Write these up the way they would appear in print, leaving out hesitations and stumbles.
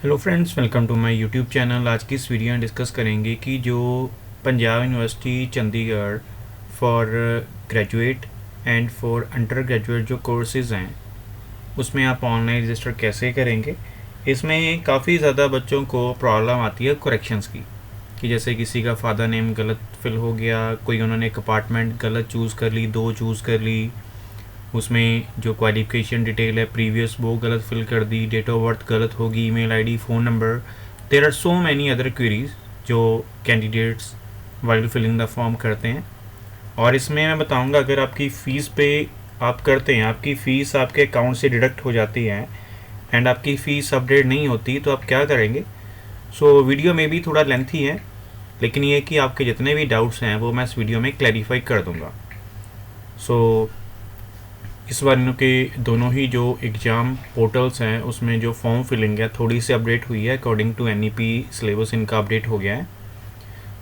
Hello friends, welcome to my YouTube channel. आज की इस वीडियो में डिस्कस करेंगे कि जो Punjab university Chandigarh for graduate and for undergraduate जो कोर्सेज़ हैं उसमें आप ऑनलाइन रजिस्टर कैसे करेंगे। इसमें काफ़ी ज़्यादा बच्चों को प्रॉब्लम आती है करेक्शंस की, कि जैसे किसी का फ़ादर नेम गलत फिल हो गया, कोई उन्होंने एक अपार्टमेंट गलत चूज़ कर ली, 2 चूज़ कर ली, उसमें जो क्वालिफिकेशन डिटेल है प्रीवियस वो गलत फिल कर दी, डेट ऑफ बर्थ गलत होगी, email ID, phone number. There are so many other queries जो candidates while filling the form करते हैं। और इसमें मैं बताऊंगा, अगर आपकी फ़ीस पे आप करते हैं, आपकी फ़ीस आपके अकाउंट से डिडक्ट हो जाती है एंड आपकी फ़ीस अपडेट नहीं होती, तो आप क्या करेंगे। सो वीडियो में भी थोड़ा लेंथी है, लेकिन ये कि आपके जितने भी डाउट्स हैं वो मैं इस वीडियो में क्लैरिफाई कर दूंगा। सो इस बार के दोनों ही जो एग्ज़ाम पोर्टल्स हैं उसमें जो फॉर्म फिलिंग है थोड़ी सी अपडेट हुई है, अकॉर्डिंग टू एनईपी सिलेबस इनका अपडेट हो गया है।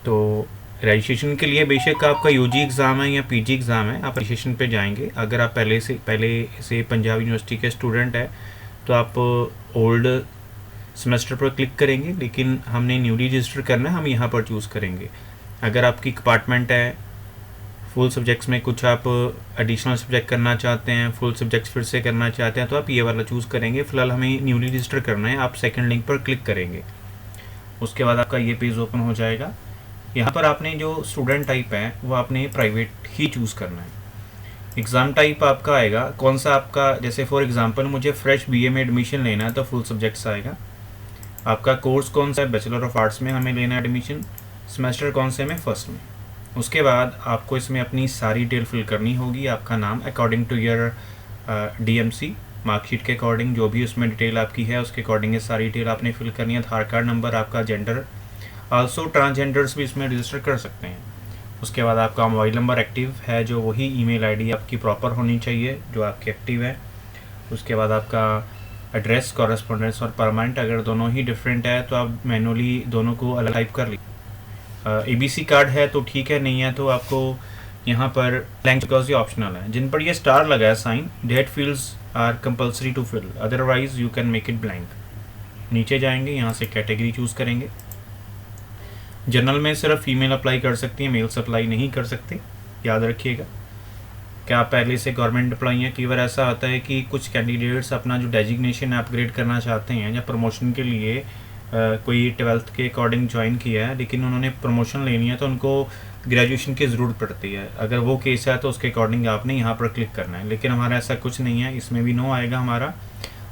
तो रजिस्ट्रेशन के लिए बेशक आपका यूजी एग्ज़ाम है या पीजी एग्ज़ाम है, आप रजिस्ट्रेशन पे जाएंगे। अगर आप पहले से पंजाब यूनिवर्सिटी के स्टूडेंट हैं तो आप ओल्ड सेमेस्टर पर क्लिक करेंगे, लेकिन हमने न्यूली रजिस्टर करना है, हम यहाँ पर चूज़ करेंगे। अगर आपकी कंपार्टमेंट है फुल सब्जेक्ट्स में, कुछ आप एडिशनल सब्जेक्ट करना चाहते हैं, फुल सब्जेक्ट्स फिर से करना चाहते हैं, तो आप ये वाला चूज़ करेंगे। फ़िलहाल हमें न्यूली रजिस्टर करना है, आप सेकंड लिंक पर क्लिक करेंगे। उसके बाद आपका ये पेज ओपन हो जाएगा। यहाँ पर आपने जो स्टूडेंट टाइप है वो आपने प्राइवेट ही चूज़ करना है। एग्ज़ाम टाइप आपका आएगा कौन सा आपका, जैसे फॉर एग्ज़ाम्पल मुझे फ्रेश बीए में एडमिशन लेना है तो फुल सब्जेक्ट्स आएगा। आपका कोर्स कौन सा है, बैचलर ऑफ आर्ट्स में हमें लेना है एडमिशन, सेमेस्टर कौन से में, फर्स्ट में। उसके बाद आपको इसमें अपनी सारी डिटेल फिल करनी होगी। आपका नाम according to your DMC marksheet के अकॉर्डिंग, जो भी उसमें डिटेल आपकी है उसके अकॉर्डिंग ये सारी डिटेल आपने फिल करनी है। आधार कार्ड नंबर, आपका जेंडर, आल्सो ट्रांसजेंडर्स भी इसमें रजिस्टर कर सकते हैं। उसके बाद आपका मोबाइल नंबर एक्टिव है जो, वही ईमेल आईडी आपकी प्रॉपर होनी चाहिए जो आपकी एक्टिव है। उसके बाद आपका एड्रेस, कॉरेस्पॉन्डेंस और परमानेंट, अगर दोनों ही डिफरेंट है तो आप मैनुअली दोनों को अलग टाइप कर लीजिए। एबीसी कार्ड है तो ठीक है, नहीं है तो आपको यहाँ पर ब्लैंक, बिकॉज ये ऑप्शनल है। जिन पर ये स्टार लगा है sign, date fields are compulsory to fill, otherwise you can make it blank. नीचे जाएंगे, यहाँ से कैटेगरी चूज़ करेंगे। जनरल में सिर्फ फीमेल अप्लाई कर सकती है, मेल्स अप्लाई नहीं कर सकते, याद रखिएगा। क्या आप पहले से गवर्नमेंट एम्प्लॉई हैं? कई बार ऐसा होता है कि कुछ कैंडिडेट्स अपना जो डेजिग्नेशन अपग्रेड करना चाहते हैं या प्रमोशन के लिए कोई 12th के अकॉर्डिंग ज्वाइन किया है, लेकिन उन्होंने प्रमोशन लेनी है तो उनको ग्रेजुएशन की ज़रूरत पड़ती है। अगर वो केस है तो उसके अकॉर्डिंग आपने यहाँ पर क्लिक करना है, लेकिन हमारा ऐसा कुछ नहीं है, इसमें भी नो आएगा हमारा।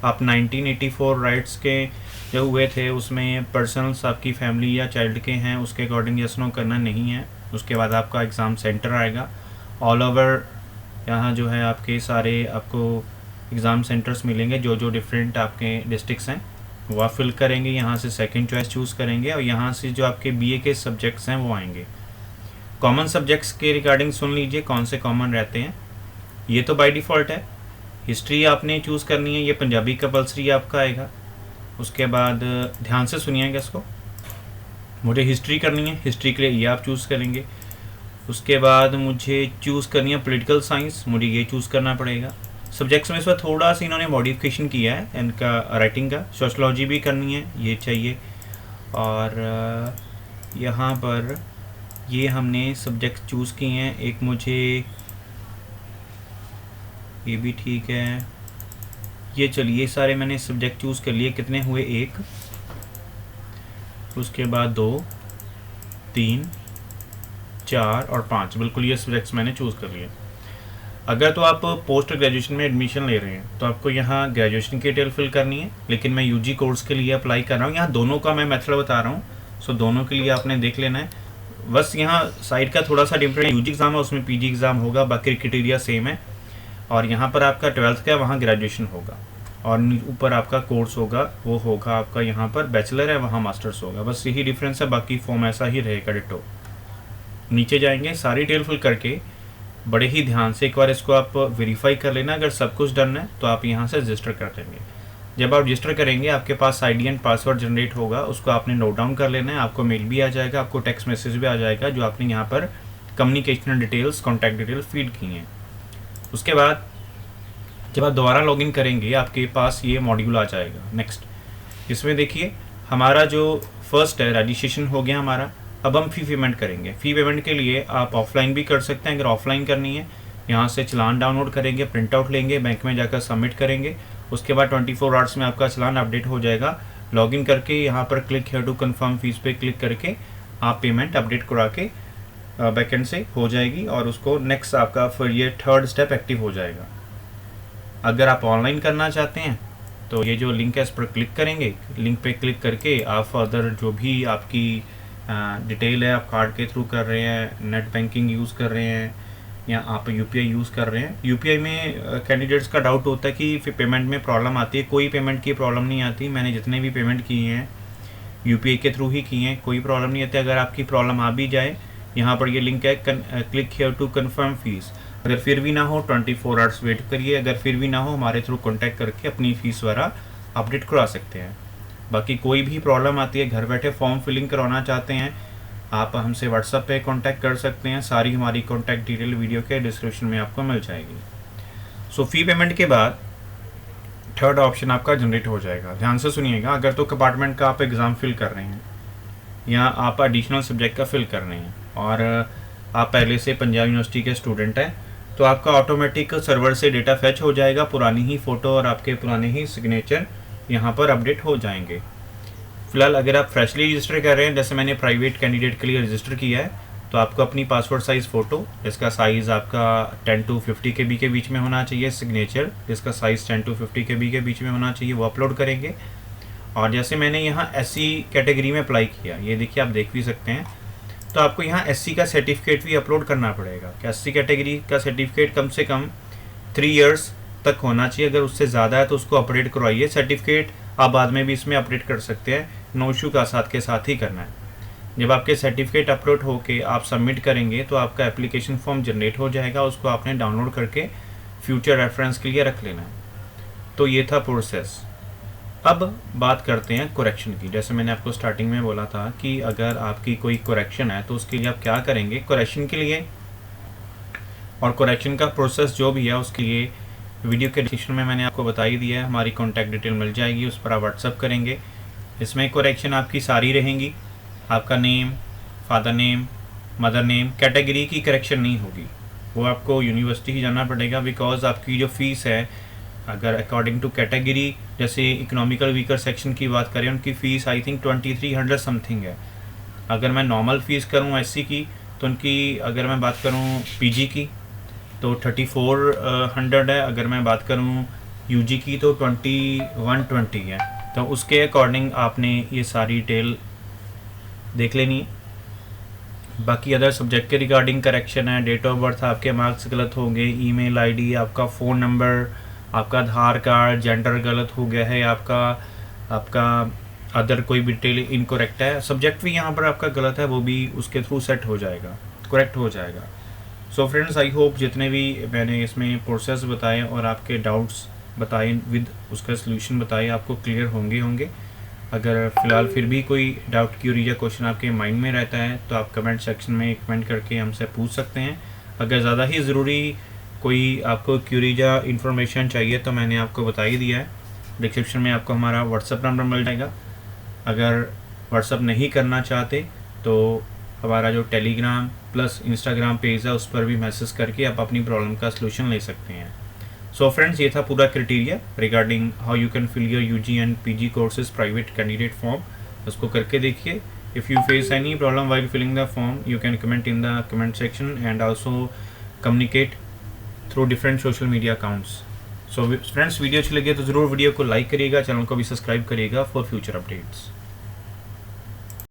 आप 1984 राइट्स के जो हुए थे उसमें पर्सनल्स आपकी फैमिली या चाइल्ड के हैं, उसके अकॉर्डिंग यस नो करना नहीं है। उसके बाद आपका एग्ज़ाम सेंटर आएगा। ऑल ओवर यहाँ जो है आपके सारे आपको एग्ज़ाम सेंटर्स मिलेंगे, जो जो डिफरेंट आपके डिस्ट्रिक्ट्स हैं वो आप फिल करेंगे। यहाँ से सेकंड चॉइस चूज़ करेंगे और यहाँ से जो आपके बीए के सब्जेक्ट्स हैं वो आएंगे। कॉमन सब्जेक्ट्स के रिगार्डिंग सुन लीजिए कौन से कॉमन रहते हैं। ये तो बाय डिफ़ॉल्ट है। हिस्ट्री आपने चूज़ करनी है, ये पंजाबी कंपल्सरी आपका आएगा। उसके बाद ध्यान से सुनिएगा इसको, मुझे हिस्ट्री करनी है, हिस्ट्री के लिए ये आप चूज़ करेंगे। उसके बाद मुझे चूज़ करनी है पॉलिटिकल साइंस, मुझे ये चूज़ करना पड़ेगा। सब्जेक्ट्स में इस बार थोड़ा सा इन्होंने मॉडिफिकेशन किया है इनका राइटिंग का, सोशलॉजी भी करनी है, ये चाहिए। और यहाँ पर ये हमने सब्जेक्ट चूज़ किए हैं। एक मुझे ये भी ठीक है, ये चलिए सारे मैंने सब्जेक्ट चूज़ कर लिए। कितने हुए? 1, उसके बाद 2, 3, 4 और 5, बिल्कुल ये सब्जेक्ट्स मैंने चूज़ कर लिए। अगर तो आप पोस्ट ग्रेजुएशन में एडमिशन ले रहे हैं तो आपको यहाँ ग्रेजुएशन की डिटेल फिल करनी है, लेकिन मैं यूजी कोर्स के लिए अप्लाई कर रहा हूँ, यहाँ दोनों का मैं मेथड बता रहा हूँ। सो दोनों के लिए आपने देख लेना है। बस यहाँ साइड का थोड़ा सा डिफरेंट, यूजी एग्ज़ाम है उसमें पीजी एग्ज़ाम होगा, बाकी क्राइटेरिया सेम है। और यहाँ पर आपका 12th का है, वहाँ ग्रेजुएशन होगा, और ऊपर आपका कोर्स होगा, वो होगा आपका यहाँ पर बैचलर है, वहाँ मास्टर्स होगा। बस यही डिफरेंस है, बाकी फॉर्म ऐसा ही रहेगा डिटो। नीचे जाएंगे, सारी डिटेल फिल करके बड़े ही ध्यान से एक बार इसको आप वेरीफाई कर लेना। अगर सब कुछ डन है तो आप यहाँ से रजिस्टर कर देंगे। जब आप रजिस्टर करेंगे आपके पास आईडी एंड पासवर्ड जनरेट होगा, उसको आपने नोट डाउन कर लेना है। आपको मेल भी आ जाएगा, आपको टेक्स्ट मैसेज भी आ जाएगा जो आपने यहाँ पर communicational details, contact detail feed की हैं। उसके बाद जब आप दोबारा लॉगिन करेंगे आपके पास ये मॉड्यूल आ जाएगा नेक्स्ट। इसमें देखिए हमारा जो फर्स्ट है रजिस्ट्रेशन हो गया हमारा। अब हम फ़ी पेमेंट करेंगे। फ़ी पेमेंट के लिए आप ऑफलाइन भी कर सकते हैं। अगर ऑफलाइन करनी है, यहाँ से चलान डाउनलोड करेंगे, प्रिंट आउट लेंगे, बैंक में जाकर सबमिट करेंगे। उसके बाद 24 आवर्स में आपका चलान अपडेट हो जाएगा। लॉगिन करके यहाँ पर click here to confirm fees पे क्लिक करके आप पेमेंट अपडेट करा के बैकेंड से हो जाएगी और उसको नेक्स्ट आपका फिर ये थर्ड स्टेप एक्टिव हो जाएगा। अगर आप ऑनलाइन करना चाहते हैं तो ये जो लिंक है इस पर क्लिक करेंगे। लिंक पे क्लिक करके आप फर्दर जो भी आपकी डिटेल है, आप कार्ड के थ्रू कर रहे हैं, नेट बैंकिंग यूज़ कर रहे हैं या आप यूपीआई यूज़ कर रहे हैं। यूपीआई में कैंडिडेट्स का डाउट होता है कि फिर पेमेंट में प्रॉब्लम आती है। कोई पेमेंट की प्रॉब्लम नहीं आती। मैंने जितने भी पेमेंट किए हैं यूपीआई के थ्रू ही किए हैं, कोई प्रॉब्लम नहीं आती। अगर आपकी प्रॉब्लम आ भी जाए, यहाँ पर ये लिंक है click here to confirm fees. अगर फिर भी ना हो 24 आवर्स वेट करिए। अगर फिर भी ना हो, हमारे थ्रू कॉन्टैक्ट करके अपनी फ़ीस वगैरह अपडेट करा सकते हैं। बाकी कोई भी प्रॉब्लम आती है, घर बैठे फॉर्म फिलिंग करवाना चाहते हैं, आप हमसे व्हाट्सएप पे कांटेक्ट कर सकते हैं। सारी हमारी कांटेक्ट डिटेल वीडियो के डिस्क्रिप्शन में आपको मिल जाएगी। सो फ़ी पेमेंट के बाद थर्ड ऑप्शन आपका जनरेट हो जाएगा। ध्यान से सुनिएगा। अगर तो कंपार्टमेंट का आप एग्ज़ाम फिल कर रहे हैं या आप एडिशनल सब्जेक्ट का फिल कर रहे हैं और आप पहले से पंजाब यूनिवर्सिटी के स्टूडेंट हैं, तो आपका ऑटोमेटिक सर्वर से डेटा फैच हो जाएगा। पुरानी ही फ़ोटो और आपके पुराने ही सिग्नेचर यहाँ पर अपडेट हो जाएंगे। फिलहाल अगर आप फ्रेशली रजिस्टर कर रहे हैं, जैसे मैंने प्राइवेट कैंडिडेट के लिए रजिस्टर किया है, तो आपको अपनी पासपोर्ट साइज़ फ़ोटो जिसका साइज़ आपका 10 to 50 KB के बीच में होना चाहिए, सिग्नेचर जिसका साइज़ 10 to 50 KB के बीच में होना चाहिए, वो अपलोड करेंगे। और जैसे मैंने यहाँ SC कैटेगरी में अप्लाई किया, ये देखिए आप देख भी सकते हैं, तो आपको यहाँ SC का सर्टिफिकेट भी अपलोड करना पड़ेगा। कि SC कैटेगरी का सर्टिफिकेट कम से कम 3 years तक होना चाहिए। अगर उससे ज़्यादा है तो उसको अपडेट करवाइए। सर्टिफिकेट आप बाद में भी इसमें अपडेट कर सकते हैं, नो इशू का साथ के साथ ही करना है। जब आपके सर्टिफिकेट अपलोड होके आप सबमिट करेंगे तो आपका एप्लीकेशन फॉर्म जनरेट हो जाएगा। उसको आपने डाउनलोड करके फ्यूचर रेफरेंस के लिए रख लेना है। तो ये था प्रोसेस। अब बात करते हैं करेक्शन की। जैसे मैंने आपको स्टार्टिंग में बोला था कि अगर आपकी कोई करेक्शन है तो उसके लिए आप क्या करेंगे। करेक्शन के लिए और करेक्शन का प्रोसेस जो भी है उसके लिए वीडियो के डिस्क्रिप्शन में मैंने आपको बता ही दिया है। हमारी कॉन्टैक्ट डिटेल मिल जाएगी, उस पर आप व्हाट्सअप करेंगे। इसमें करेक्शन आपकी सारी रहेंगी। आपका name, father name, mother name, category की करेक्शन नहीं होगी। वो आपको यूनिवर्सिटी ही जाना पड़ेगा। बिकॉज आपकी जो फ़ीस है, अगर अकॉर्डिंग टू कैटेगरी, जैसे इकोनॉमिकल वीकर सेक्शन की बात करें, उनकी फ़ीस आई थिंक 2300 समथिंग है। अगर मैं नॉर्मल फ़ीस करूँ SC की तो उनकी, अगर मैं बात करूँ PG की तो 3400 है। अगर मैं बात करूँ UG की तो 2120 है। तो उसके अकॉर्डिंग आपने ये सारी डिटेल देख लेनी है। बाकी अदर सब्जेक्ट के रिगार्डिंग करेक्शन है, डेट ऑफ बर्थ, आपके मार्क्स गलत हो गए, ईमेल आईडी, आपका फ़ोन नंबर, आपका आधार कार्ड, जेंडर गलत हो गया है, आपका अदर कोई भी डिटेल इनकरेक्ट है, सब्जेक्ट भी यहाँ पर आपका गलत है, वो भी उसके थ्रू सेट हो जाएगा, करेक्ट हो जाएगा। सो फ्रेंड्स, आई होप जितने भी मैंने इसमें प्रोसेस बताए और आपके डाउट्स बताए विद उसका सलूशन बताए आपको क्लियर होंगे। अगर फ़िलहाल फिर भी कोई डाउट, क्यूरी या क्वेश्चन आपके माइंड में रहता है तो आप कमेंट सेक्शन में कमेंट करके हमसे पूछ सकते हैं। अगर ज़्यादा ही ज़रूरी कोई आपको क्यूरी या इन्फॉर्मेशन चाहिए तो मैंने आपको बता ही दिया है। डिस्क्रिप्शन में आपको हमारा व्हाट्सअप नंबर मिल जाएगा। अगर व्हाट्सअप नहीं करना चाहते तो हमारा जो टेलीग्राम प्लस इंस्टाग्राम पेज है उस पर भी मैसेज करके आप अपनी प्रॉब्लम का सलूशन ले सकते हैं। सो फ्रेंड्स, ये था पूरा criteria regarding how you can fill your UG and PG courses private candidate form. उसको करके देखिए। If you face any problem while filling the form, you can comment in the comment section and also communicate through different social media accounts. So friends, video अच्छी लगी तो ज़रूर video को like करिएगा, channel को भी सब्सक्राइब करिएगा for future updates.